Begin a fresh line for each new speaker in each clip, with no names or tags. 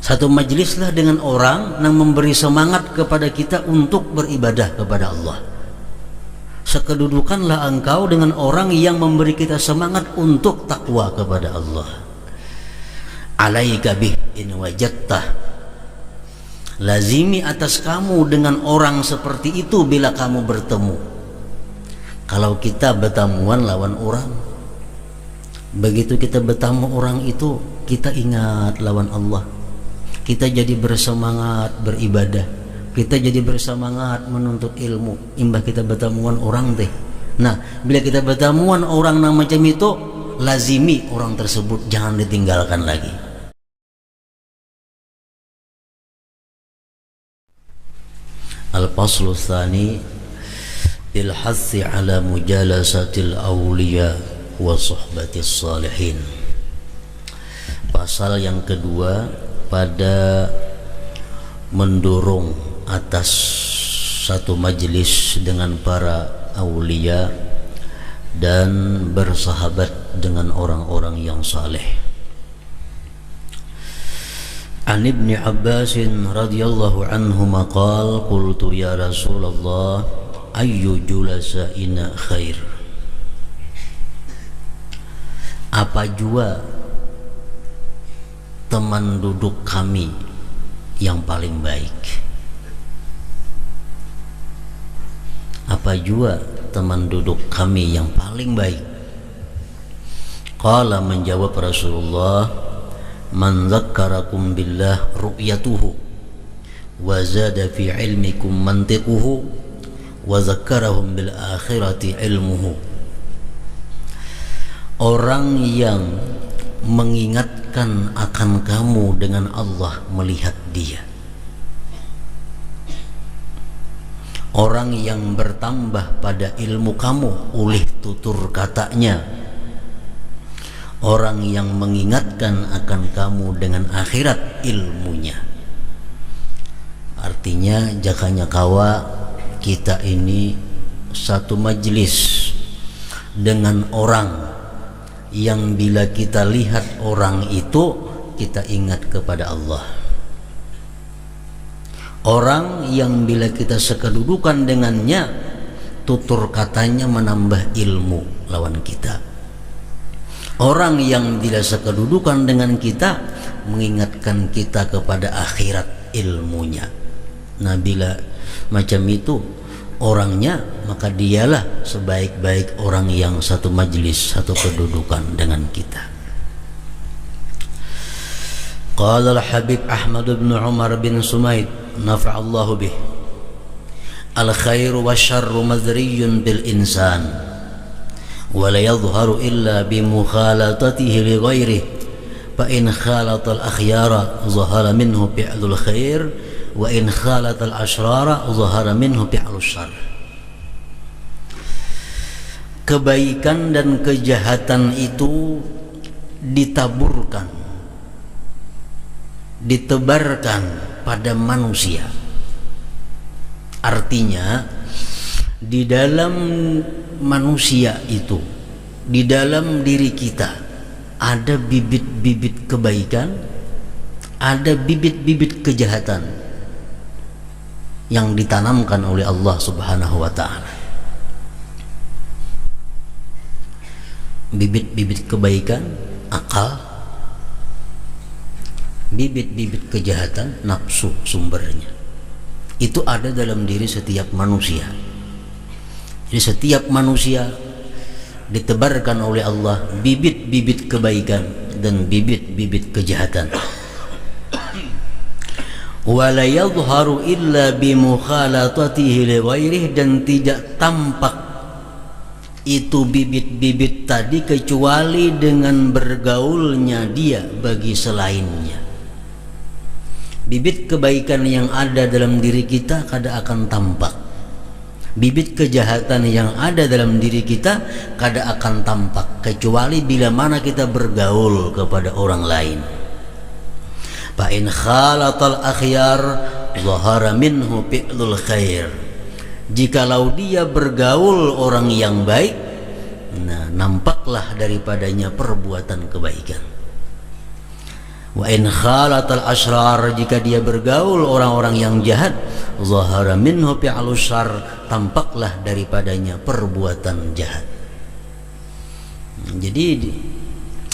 Satu majlislah dengan orang yang memberi semangat kepada kita untuk beribadah kepada Allah. Sekedudukanlah engkau dengan orang yang memberi kita semangat untuk takwa kepada Allah. Alaika bih in wajadtah, lazimi atas kamu dengan orang seperti itu bila kamu bertemu. Kalau kita bertemuan lawan orang, begitu kita bertemu orang itu, kita ingat lawan Allah, kita jadi bersemangat beribadah, kita jadi bersemangat menuntut ilmu. Imbah kita bertemuan orang teh. Nah, bila kita bertemuan orang yang macam itu, lazimi orang tersebut, jangan ditinggalkan lagi. Al-faslu tsani bil hassi ala mujalasatil awliya wa suhbatis salihin. Pasal yang kedua pada mendorong atas satu majelis dengan para aulia dan bersahabat dengan orang-orang yang saleh. An Ibn Abbas radhiyallahu anhuma qala qultu ya Rasulullah ayyu julasa'ina khair. Apa jua teman duduk kami yang paling baik? Apa jua teman duduk kami yang paling baik? Qala, menjawab Rasulullah, man zakkarakum billah ru'yatuhu wa zada fi ilmikum mantiquhu wa zakkarahum bil akhirati ilmuhu. Orang yang mengingatkan akan kamu dengan Allah melihat dia, orang yang bertambah pada ilmu kamu oleh tutur katanya, orang yang mengingatkan akan kamu dengan akhirat ilmunya. Artinya jakanya kawa kita ini satu majlis dengan orang yang bila kita lihat orang itu kita ingat kepada Allah. Orang yang bila kita sekedudukan dengannya, tutur katanya menambah ilmu lawan kita. Orang yang bila sekedudukan dengan kita mengingatkan kita kepada akhirat ilmunya. Nah, bila macam itu orangnya, maka dialah sebaik-baik orang yang satu majlis, satu kedudukan dengan kita. Qala al-Habib Ahmad bin Umar bin Sumaid nafa'allahu bih, al-khairu wa syarru madriyun bil insan wa la yadhharu illa bi mukhalatatihi li ghairihi fa in khalata al-akhyara zahara minhu fi'lul khair wa in khalata al-ashrara zahara minhu fi'lus syarr. Kebaikan dan kejahatan itu ditaburkan, ditebarkan pada manusia. Artinya di dalam manusia itu, di dalam diri kita ada bibit-bibit kebaikan, ada bibit-bibit kejahatan yang ditanamkan oleh Allah Subhanahu wa ta'ala. Bibit-bibit kebaikan akal, bibit-bibit kejahatan nafsu sumbernya. Itu ada dalam diri setiap manusia. Jadi setiap manusia ditebarkan oleh Allah bibit-bibit kebaikan dan bibit-bibit kejahatan. Wala yadhharu illa bimukhalatatihi li ghairihi, dan tidak tampak itu bibit-bibit tadi kecuali dengan bergaulnya dia bagi selainnya. Bibit kebaikan yang ada dalam diri kita kada akan tampak, bibit kejahatan yang ada dalam diri kita kada akan tampak kecuali bila mana kita bergaul kepada orang lain. Fa in khalatal akhyar zahara minhu fi'lul khair. Jikalau dia bergaul orang yang baik, nah nampaklah daripadanya perbuatan kebaikan. Wa in khalatal asyrar, jika dia bergaul orang-orang yang jahat, zahara minhu fi'lus syarr, tampaklah daripadanya perbuatan jahat. Jadi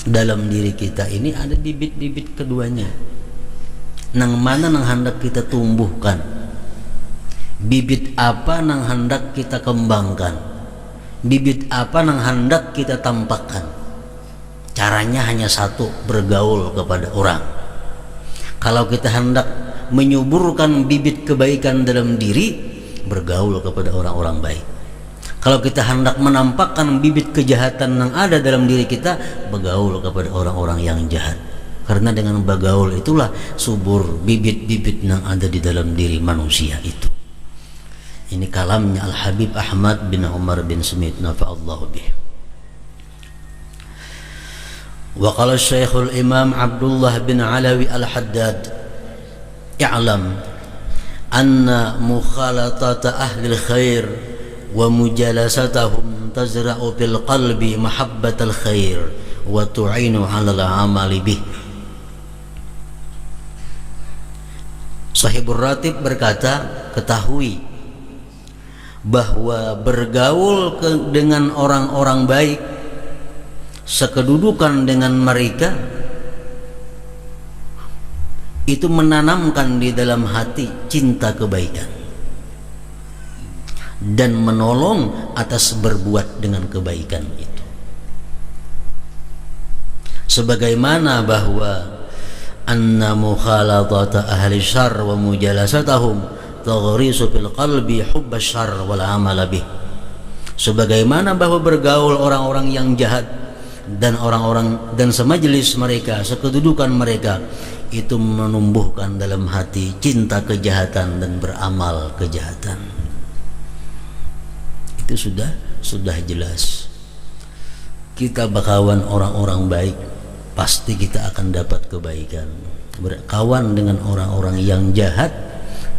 dalam diri kita ini ada bibit-bibit keduanya. Nang mana nang hendak kita tumbuhkan? Bibit apa nang hendak kita kembangkan? Bibit apa nang hendak kita tampakkan? Caranya hanya satu, bergaul kepada orang. Kalau kita hendak menyuburkan bibit kebaikan dalam diri, bergaul kepada orang-orang baik. Kalau kita hendak menampakkan bibit kejahatan yang ada dalam diri kita, bergaul kepada orang-orang yang jahat. Karena dengan bergaul itulah subur bibit-bibit yang ada di dalam diri manusia itu. Ini kalamnya Al-Habib Ahmad bin Umar bin Smith, nafa'allahu bih. Wa qala Syekhul Imam Abdullah bin Alawi Al-Haddad, i'lam anna mukhalatata ahli khair wa mujalasatahum tazra'u fil qalbi mahabbatal khair wa tu'inu 'ala al-'amali bih. Sahibur Ratib berkata, ketahui bahwa bergaul dengan orang-orang baik, sekedudukan dengan mereka, itu menanamkan di dalam hati cinta kebaikan dan menolong atas berbuat dengan kebaikan itu. Sebagaimana bahwa anna mukhalatata ahli syarr wa mujalasatahum taghrisu fil qalbi hubbas syarr wal amala bih. Sebagaimana bahwa bergaul orang-orang yang jahat dan orang-orang dan semajelis mereka, sekedudukan mereka, itu menumbuhkan dalam hati cinta kejahatan dan beramal kejahatan. Itu sudah jelas. Kita berkawan orang-orang baik, pasti kita akan dapat kebaikan. Berkawan dengan orang-orang yang jahat,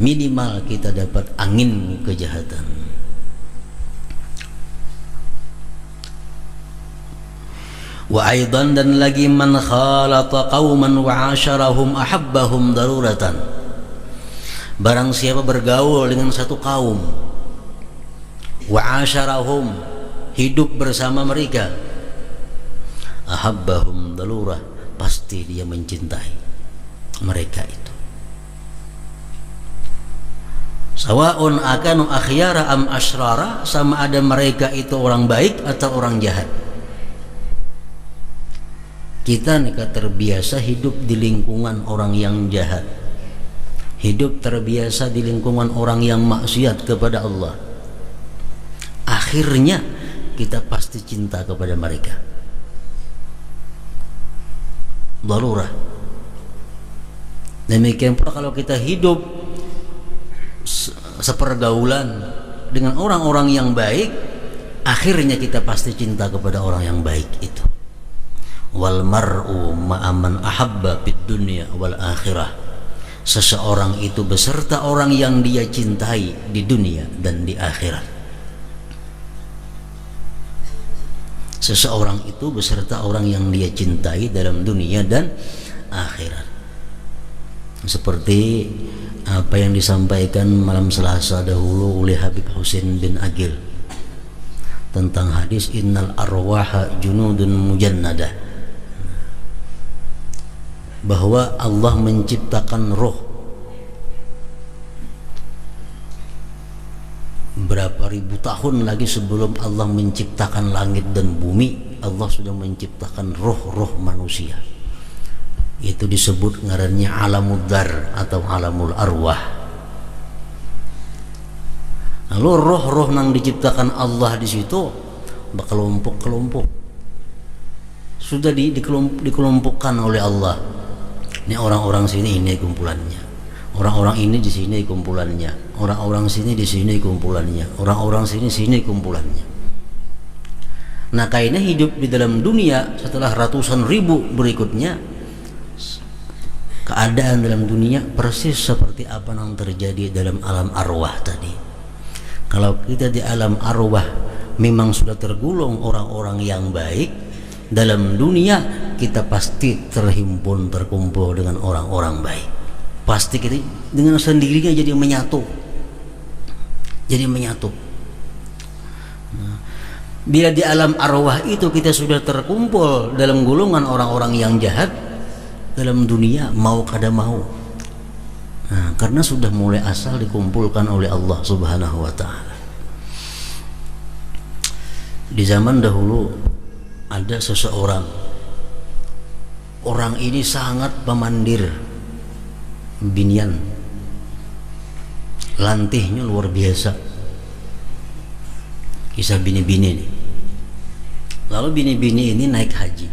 minimal kita dapat angin kejahatan. Wa aidan, dan lagi, man khalata qauman wa 'asharahum ahabbahum daruratan. Barang siapa bergaul dengan satu kaum, wa 'asharahum, hidup bersama mereka, ahabbahum darurah, pasti dia mencintai mereka itu. Sawa'un akanu akhyara am asyrara, sama ada mereka itu orang baik atau orang jahat. Kita terbiasa hidup di lingkungan orang yang jahat, hidup terbiasa di lingkungan orang yang maksiat kepada Allah. Akhirnya kita pasti cinta kepada mereka. Darurah. Demikian pula kalau kita hidup sepergaulan dengan orang-orang yang baik, akhirnya kita pasti cinta kepada orang yang baik itu. Wal mar'u ma'aman ahabba fid dunya wal akhirah. Seseorang itu beserta orang yang dia cintai di dunia dan di akhirat. Seseorang itu beserta orang yang dia cintai dalam dunia dan akhirat. Seperti apa yang disampaikan malam Selasa dahulu oleh Habib Husain bin Agil tentang hadis innal arwaha junudun mujannadah, bahwa Allah menciptakan roh berapa ribu tahun lagi sebelum Allah menciptakan langit dan bumi. Allah sudah menciptakan roh-roh manusia. Itu disebut ngarannya alamud dar atau alamul arwah. Lalu roh-roh yang diciptakan Allah di situ berkelompok-kelompok, sudah dikelompokkan oleh Allah. Ini orang-orang sini, ini kumpulannya. Orang-orang ini di sini kumpulannya. Orang-orang sini di sini kumpulannya. Orang-orang sini kumpulannya. Nah, kayaknya hidup di dalam dunia setelah ratusan ribu berikutnya, keadaan dalam dunia persis seperti apa yang terjadi dalam alam arwah tadi. Kalau kita di alam arwah memang sudah tergolong orang-orang yang baik, dalam dunia kita pasti terkumpul dengan orang-orang baik. Pasti kita dengan sendirinya jadi menyatu. Bila di alam arwah itu kita sudah terkumpul dalam golongan orang-orang yang jahat, dalam dunia mau kada mau, karena sudah mulai asal dikumpulkan oleh Allah Subhanahu wa ta'ala. Di zaman dahulu ada seseorang, orang ini sangat pemandir binian, lantihnya luar biasa. Kisah bini-bini ini. Lalu bini-bini ini naik haji.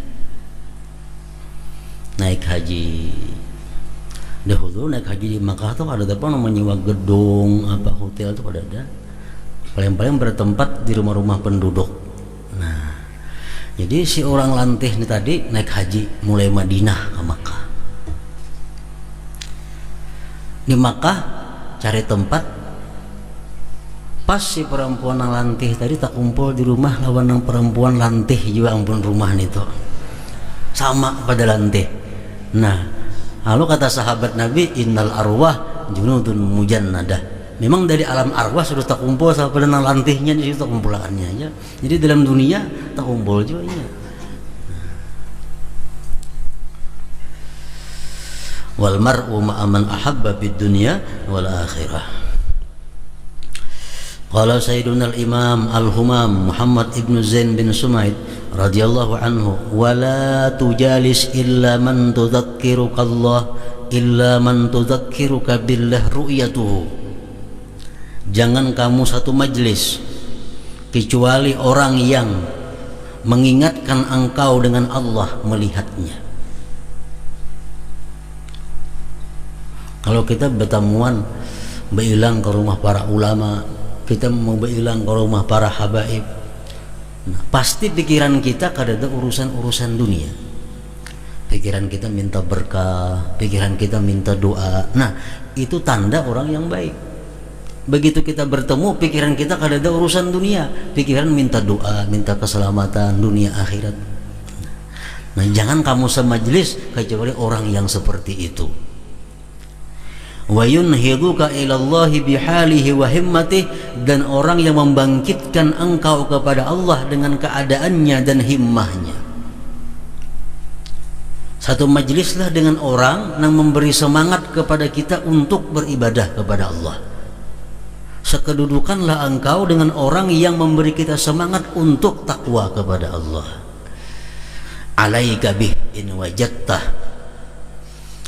Dahulu naik haji di Makkah tuh ada apa namanya, nyewa gedung, apa hotel tuh ada. Paling-paling bertempat di rumah-rumah penduduk. Nah, jadi si orang lantih ini tadi naik haji mulai Madinah ke Makkah. Di Makkah cari tempat, pas si perempuan lantih tadi tak kumpul di rumah lawan yang perempuan lantih juga, ampun rumah nih tuh sama pada lantih. Nah, lalu kata sahabat Nabi, innal arwah junudun mujannadah. Memang dari alam arwah sudah tak kumpul sama pada lantihnya di situ kumpulannya aja. Jadi dalam dunia tak kumpul juga ya. Wal mar'u ma'a man ahabba fid dunya wal akhirah. Qala Sayyiduna al-Imam al-Humam Muhammad ibn Zain bin Sumaid radhiyallahu anhu, wala tujalis illa man tudzakiruka Allah illa man tudzakiruka billah ru'yatuhu. Jangan kamu satu majlis kecuali orang yang mengingatkan engkau dengan Allah melihatnya. Kalau kita bertemuan berilang ke rumah para ulama, kita mau berilang ke rumah para habaib, nah, pasti pikiran kita kada ada urusan-urusan dunia. Pikiran kita minta berkah, pikiran kita minta doa. Nah, itu tanda orang yang baik. Begitu kita bertemu, pikiran kita kada ada urusan dunia, pikiran minta doa, minta keselamatan dunia akhirat. Nah, jangan kamu semajlis kecuali orang yang seperti itu. Wa yunhiduka ilallahi bihalihi wa himmatihi, dan orang yang membangkitkan engkau kepada Allah dengan keadaannya dan himmahnya. Satu majlislah dengan orang yang memberi semangat kepada kita untuk beribadah kepada Allah. Sekedudukanlah engkau dengan orang yang memberi kita semangat untuk takwa kepada Allah. Alaika bih in wajadtah,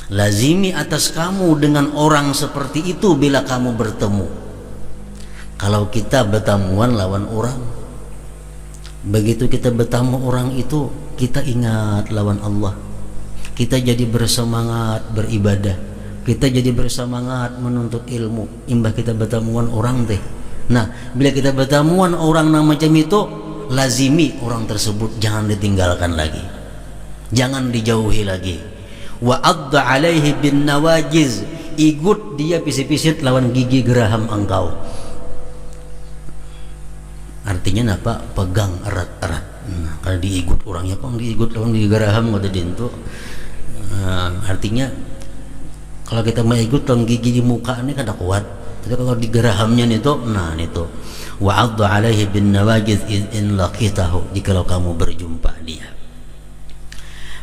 lazimi atas kamu dengan orang seperti itu bila kamu bertemu. Kalau kita bertemuan lawan orang, begitu kita bertemu orang itu, kita ingat lawan Allah, kita jadi bersemangat beribadah, kita jadi bersemangat menuntut ilmu. Imbah kita bertemuan orang teh. Nah, bila kita bertemuan orang yang macam itu, lazimi orang tersebut, jangan ditinggalkan lagi, jangan dijauhi lagi. Wa adda alaihi bin nawajiz, igut dia pisit-pisit lawan gigi geraham engkau. Artinya apa? Pegang erat-erat. Nah, kalau diigut orangnya, kok diigut lawan gigi geraham ada dintu. Artinya kalau kita mau ikut tong gigi di muka ini kada kuat, tapi kalau di gerahamnya itu, nah itu wa'addu alaihi bin nawajiz in laqitahu, jikalau kamu berjumpa dia.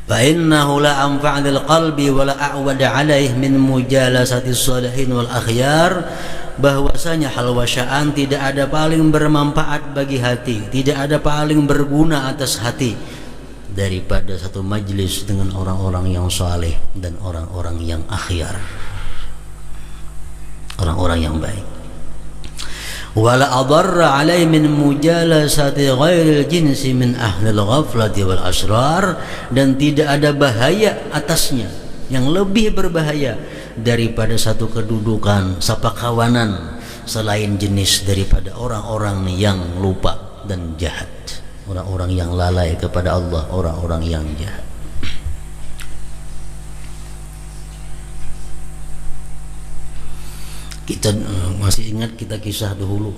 Fa innahu la anfa' lil qalbi wa la a'wada alaihi min mujalasati shalihin wal akhyar, bahwasanya halwasyaan tidak ada paling bermanfaat bagi hati, tidak ada paling berguna atas hati daripada satu majlis dengan orang-orang yang saleh dan orang-orang yang akhyar, orang-orang yang baik. Wala adarra alai min mujalasati ghairil jinsi min ahlil ghaflati wal asrar, dan tidak ada bahaya atasnya yang lebih berbahaya daripada satu kedudukan, sapakawanan selain jenis daripada orang-orang yang lupa dan jahat, orang-orang yang lalai kepada Allah, orang-orang yang jahat. Kita masih ingat kita kisah dahulu,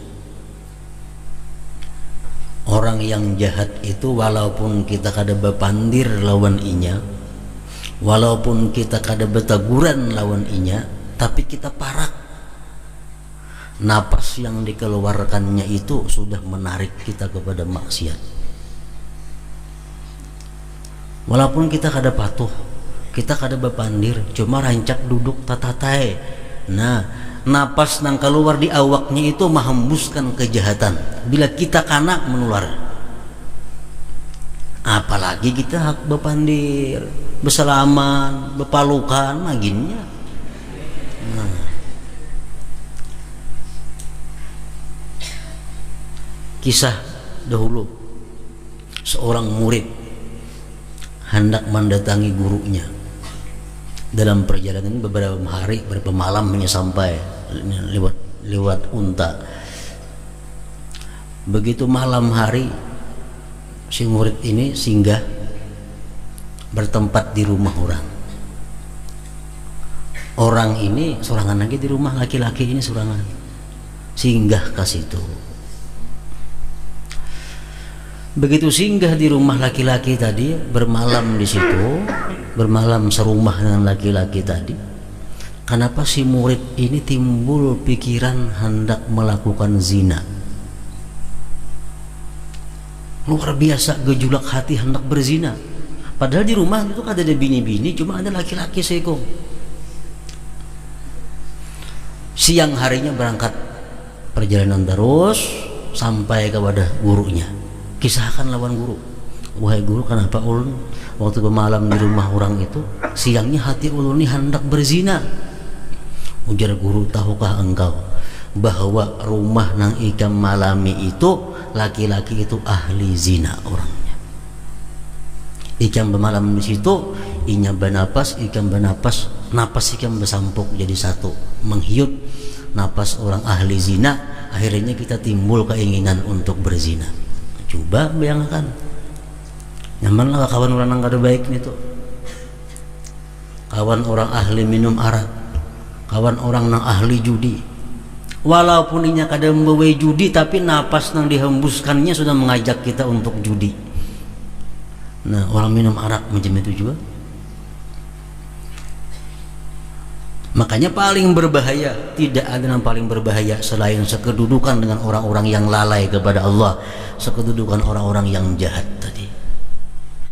orang orang yang jahat itu walaupun kita kada bepandir lawan inya, walaupun kita kada betaguran lawan inya, tapi kita parak. Napas yang dikeluarkannya itu sudah menarik kita kepada maksiat. Walaupun kita kada patuh, kita kada bepandir, cuma rancak duduk tatatai. Nah, napas nang keluar di awaknya itu menghembuskan kejahatan. Bila kita kanak menular. Apalagi kita hak bepandir, besalaman, bepalukan, maginnya. Nah. Kisah dahulu, seorang murid hendak mendatangi gurunya. Dalam perjalanan beberapa hari, beberapa malam hanya sampai lewat unta. Begitu malam hari, si murid ini singgah bertempat di rumah orang. Orang ini sorangan lagi di rumah, laki-laki ini sorangan. Singgah ke situ. Begitu singgah di rumah laki-laki tadi, bermalam di situ, bermalam serumah dengan laki-laki tadi. Kenapa si murid ini timbul pikiran hendak melakukan zina? Luar biasa gejolak hati hendak berzina. Padahal di rumah itu kan ada bini-bini, cuma ada laki-laki seekor. Siang harinya berangkat perjalanan terus sampai kepada gurunya. Kisahkan lawan guru, wahai guru, kenapa ulun waktu bermalam di rumah orang itu siangnya hati ulun ini hendak berzina? Ujar guru, tahukah engkau bahwa rumah nang ikam malami itu laki-laki itu ahli zina orangnya. Ikam bermalam di situ, inya bernapas, ikam bernapas, napas ikam bersampuk jadi satu, menghiut napas orang ahli zina. Akhirnya kita timbul keinginan untuk berzina. Coba bayangkan, nyamanlah kawan orang yang kada baik nih tuh, kawan orang ahli minum arak, kawan orang yang ahli judi. Walaupun inya kada membawa judi, tapi napas yang dihembuskannya sudah mengajak kita untuk judi. Nah, orang minum arak macam itu juga. Makanya paling berbahaya, tidak ada yang paling berbahaya selain sekedudukan dengan orang-orang yang lalai kepada Allah, sekedudukan orang-orang yang jahat tadi.